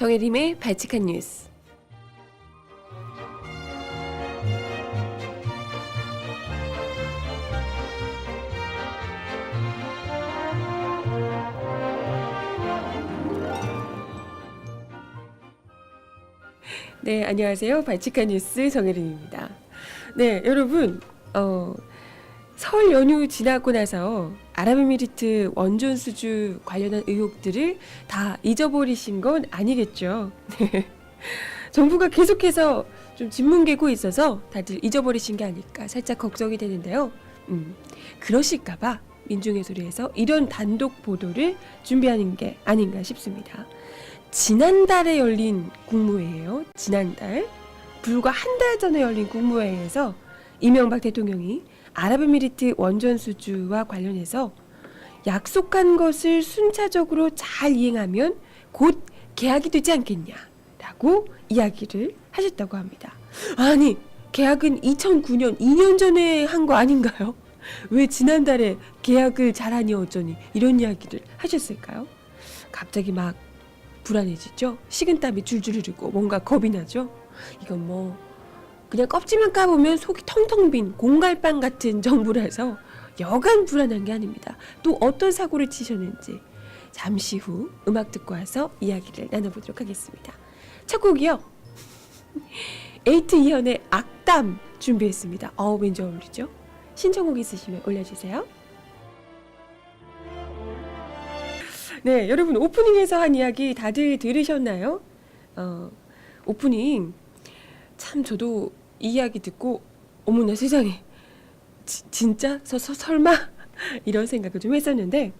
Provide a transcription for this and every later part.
정혜림의 발칙한 뉴스. 네, 안녕하세요. 발칙한 뉴스 정혜림입니다. 네, 여러분, 설 연휴 지나고 나서 아랍에미리트 원전 수주 관련한 의혹들을 다 잊어버리신 건 아니겠죠. 네. 정부가 계속해서 좀 진뭉개고 있어서 다들 잊어버리신 게 아닐까 살짝 걱정이 되는데요. 그러실까봐 민중의 소리에서 이런 단독 보도를 준비하는 게 아닌가 싶습니다. 지난달에 열린 국무회의예요. 지난달 불과 한 달 전에 열린 국무회의에서 이명박 대통령이 아랍에미리트 원전 수주와 관련해서 약속한 것을 순차적으로 잘 이행하면 곧 계약이 되지 않겠냐라고 이야기를 하셨다고 합니다. 아니, 계약은 2009년 2년 전에 한 거 아닌가요? 왜 지난달에 계약을 잘하니 어쩌니 이런 이야기를 하셨을까요? 갑자기 막 불안해지죠? 식은땀이 줄줄 흐르고 뭔가 겁이 나죠? 이건 뭐 그냥 껍질만 까보면 속이 텅텅 빈 공갈빵 같은 정부라서 여간 불안한 게 아닙니다. 또 어떤 사고를 치셨는지 잠시 후 음악 듣고 와서 이야기를 나눠보도록 하겠습니다. 첫 곡이요. 에이트 이현의 악담 준비했습니다. 왠지 어울리죠? 신청곡 있으시면 올려주세요. 네, 여러분 오프닝에서 한 이야기 다들 들으셨나요? 오프닝 참 저도 이 이야기 듣고 어머나 세상에 진짜 설마 이런 생각을 좀 했었는데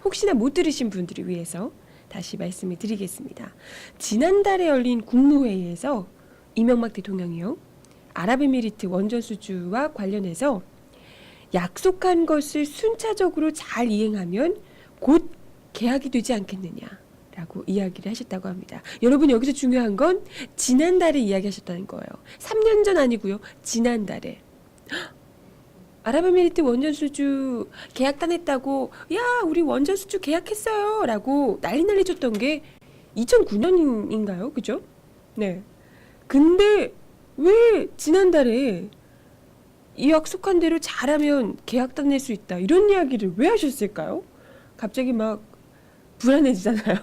혹시나 못 들으신 분들을 위해서 다시 말씀을 드리겠습니다. 지난달에 열린 국무회의에서 이명박 대통령이요, 아랍에미리트 원전 수주와 관련해서 약속한 것을 순차적으로 잘 이행하면 곧 계약이 되지 않겠느냐라고 이야기를 하셨다고 합니다. 여러분, 여기서 중요한 건 지난달에 이야기하셨다는 거예요. 3년 전 아니고요. 지난달에. 아랍에미리트 원전 수주 계약 따냈다고, 야 우리 원전 수주 계약했어요 라고 난리 쳤던 게 2009년인가요? 그죠? 네. 근데 왜 지난달에 이 약속한 대로 잘하면 계약 따낼 수 있다 이런 이야기를 왜 하셨을까요? 갑자기 막 불안해지잖아요.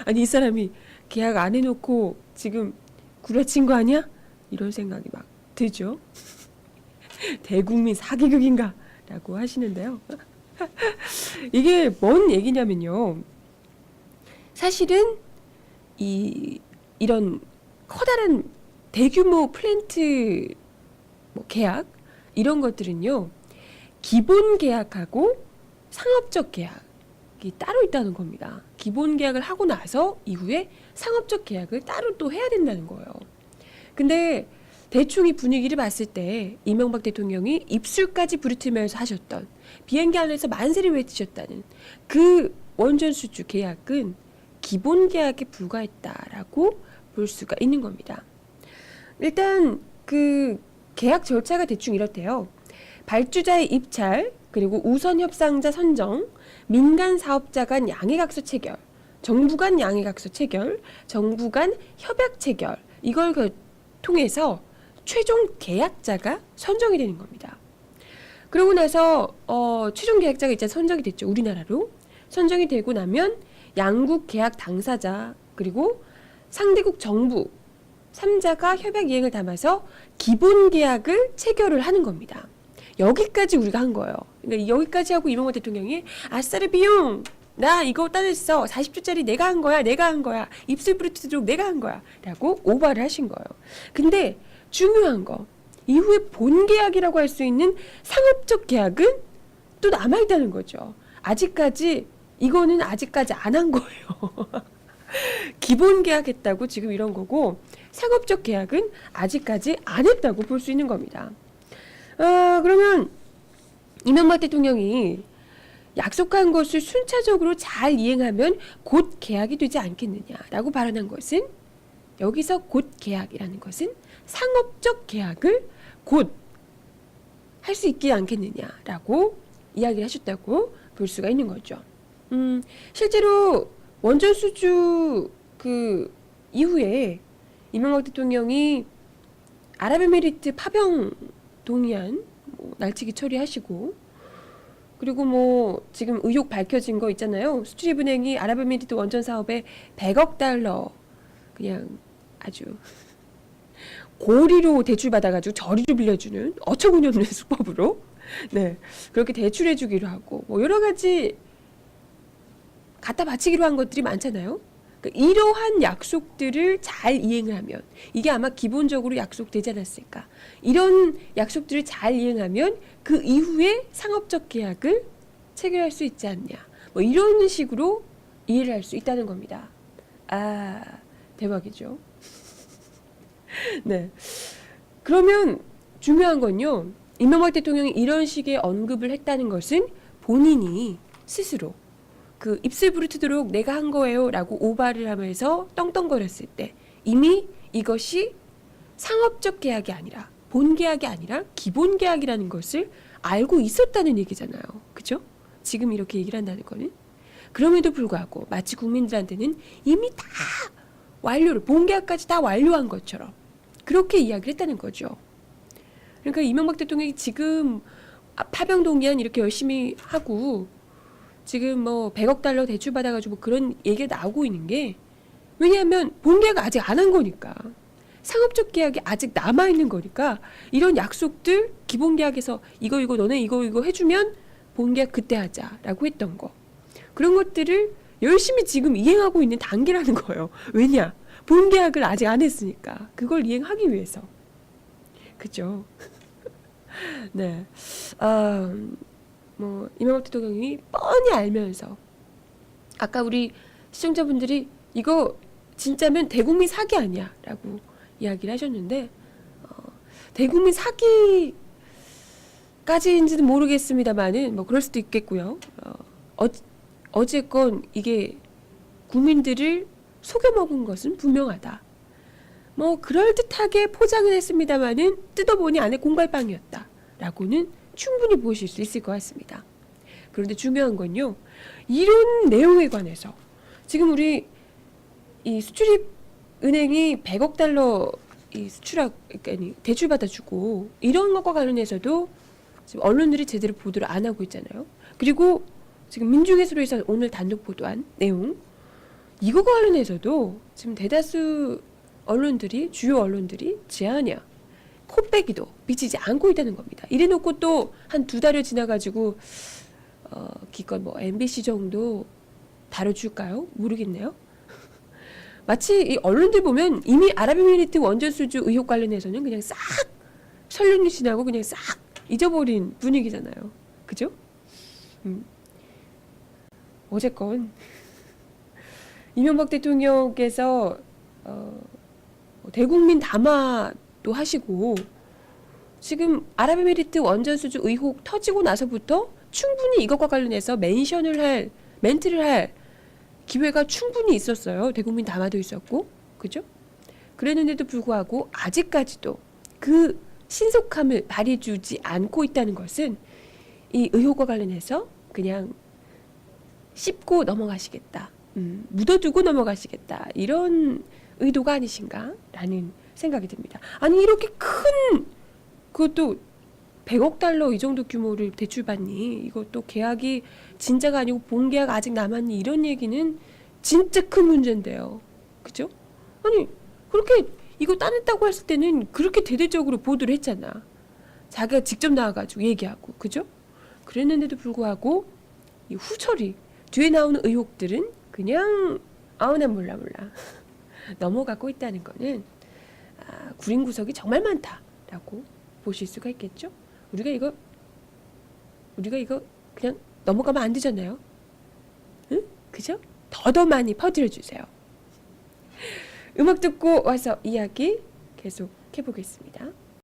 아니, 이 사람이 계약 안 해놓고 지금 구라친 거 아니야? 이런 생각이 막 들죠. 대국민 사기극인가? 라고 하시는데요. 이게 뭔 얘기냐면요. 사실은 이런 커다란 대규모 플랜트 계약 이런 것들은요, 기본 계약하고 상업적 계약이 따로 있다는 겁니다. 기본 계약을 하고 나서 이후에 상업적 계약을 따로 또 해야 된다는 거예요. 근데 대충 이 분위기를 봤을 때 이명박 대통령이 입술까지 부르트면서 하셨던, 비행기 안에서 만세를 외치셨다는 그 원전 수주 계약은 기본 계약에 불과했다라고 볼 수가 있는 겁니다. 일단 그 계약 절차가 대충 이렇대요. 발주자의 입찰, 그리고 우선 협상자 선정, 민간 사업자 간 양해각서 체결, 정부 간 양해각서 체결, 정부 간 협약 체결, 이걸 통해서 최종 계약자가 선정이 되는 겁니다. 그러고 나서 최종 계약자가 이제 선정이 됐죠. 우리나라로. 선정이 되고 나면 양국 계약 당사자 그리고 상대국 정부 3자가 협약 이행을 담아서 기본 계약을 체결을 하는 겁니다. 여기까지 우리가 한 거예요. 그러니까 여기까지 하고 이명박 대통령이 아싸르 비용 나 이거 따냈어. 40조짜리 내가 한 거야. 입술 부르트도록 내가 한 거야. 라고 오바를 하신 거예요. 근데 중요한 거, 이후에 본 계약이라고 할 수 있는 상업적 계약은 또 남아있다는 거죠. 이거는 아직까지 안 한 거예요. 기본 계약했다고 지금 이런 거고, 상업적 계약은 아직까지 안 했다고 볼 수 있는 겁니다. 그러면 이명박 대통령이 약속한 것을 순차적으로 잘 이행하면 곧 계약이 되지 않겠느냐라고 발언한 것은, 여기서 곧 계약이라는 것은 상업적 계약을 곧 할 수 있지 않겠느냐라고 이야기를 하셨다고 볼 수가 있는 거죠. 실제로 원전 수주 그 이후에 이명박 대통령이 아랍에미리트 파병 동의안 뭐 날치기 처리하시고, 그리고 뭐 지금 의혹 밝혀진 거 있잖아요. 수출입은행이 아랍에미리트 원전 사업에 100억 달러 그냥 아주 고리로 대출 받아가지고 저리로 빌려주는 어처구니 없는 수법으로 네 그렇게 대출해주기로 하고 뭐 여러 가지 갖다 바치기로 한 것들이 많잖아요. 그러니까 이러한 약속들을 잘 이행을 하면, 이게 아마 기본적으로 약속되지 않았을까. 이런 약속들을 잘 이행하면 그 이후에 상업적 계약을 체결할 수 있지 않냐. 뭐 이런 식으로 이해를 할 수 있다는 겁니다. 아, 대박이죠. 네. 그러면 중요한 건요, 이명박 대통령이 이런 식의 언급을 했다는 것은 본인이 스스로 그 입술 부르트도록 내가 한 거예요 라고 오발을 하면서 떵떵거렸을 때 이미 이것이 상업적 계약이 아니라, 본 계약이 아니라 기본 계약이라는 것을 알고 있었다는 얘기잖아요. 그죠? 지금 이렇게 얘기를 한다는 거는. 그럼에도 불구하고 마치 국민들한테는 이미 다 완료를, 본 계약까지 다 완료한 것처럼 그렇게 이야기를 했다는 거죠. 그러니까 이명박 대통령이 지금 파병 동의안 이렇게 열심히 하고 지금 뭐 100억 달러 대출 받아가지고 그런 얘기가 나오고 있는 게, 왜냐하면 본 계약 아직 안 한 거니까, 상업적 계약이 아직 남아있는 거니까 이런 약속들, 기본 계약에서 이거 너네 이거 해주면 본 계약 그때 하자라고 했던 거, 그런 것들을 열심히 지금 이행하고 있는 단계라는 거예요. 왜냐? 본 계약을 아직 안 했으니까 그걸 이행하기 위해서. 그죠? 네. 뭐 이명박 대통령이 뻔히 알면서, 아까 우리 시청자분들이 이거 진짜면 대국민 사기 아니야 라고 이야기를 하셨는데, 대국민 사기까지인지는 모르겠습니다만은 뭐 그럴 수도 있겠고요. 어쨌건 이게 국민들을 속여먹은 것은 분명하다. 뭐 그럴듯하게 포장을 했습니다만은 뜯어보니 안에 공갈빵이었다 라고는 충분히 보실 수 있을 것 같습니다. 그런데 중요한 건요, 이런 내용에 관해서 지금 우리 이 수출입은행이 100억 달러 이 그러니까 대출 받아주고 이런 것과 관련해서도 지금 언론들이 제대로 보도를 안 하고 있잖아요. 그리고 지금 민중해수로에서 오늘 단독 보도한 내용, 이거과 관련해서도 지금 대다수 언론들이, 주요 언론들이 제하냐, 코빼기도 비치지 않고 있다는 겁니다. 이래놓고 또 한 2달여 지나가지고 기껏 뭐 MBC 정도 다뤄줄까요? 모르겠네요. 마치 이 언론들 보면 이미 아랍에미리트 원전 수주 의혹 관련해서는 그냥 싹 설령이 지나고 그냥 싹 잊어버린 분위기잖아요. 그죠? 어쨌건 이명박 대통령께서 대국민 담화도 하시고, 지금 아랍에미리트 원전 수주 의혹 터지고 나서부터 충분히 이것과 관련해서 멘트를 할 기회가 충분히 있었어요. 대국민 담화도 있었고, 그죠? 그랬는데도 불구하고 아직까지도 그 신속함을 발휘해주지 않고 있다는 것은 이 의혹과 관련해서 그냥 씹고 넘어가시겠다, 묻어두고 넘어가시겠다, 이런 의도가 아니신가라는 생각이 듭니다. 아니 이렇게 큰, 그것도 100억 달러 이 정도 규모를 대출받니, 이것도 계약이 진짜가 아니고 본 계약 아직 남았니, 이런 얘기는 진짜 큰 문제인데요. 그죠? 아니 그렇게 이거 따냈다고 했을 때는 그렇게 대대적으로 보도를 했잖아. 자기가 직접 나와가지고 얘기하고. 그죠? 그랬는데도 불구하고 이 후처리, 뒤에 나오는 의혹들은 그냥 아우나 몰라 넘어가고 있다는 거는 구린 구석이 정말 많다라고 보실 수가 있겠죠? 우리가 이거 그냥 넘어가면 안 되잖아요. 응? 그죠? 더 많이 퍼뜨려 주세요. 음악 듣고 와서 이야기 계속 해보겠습니다.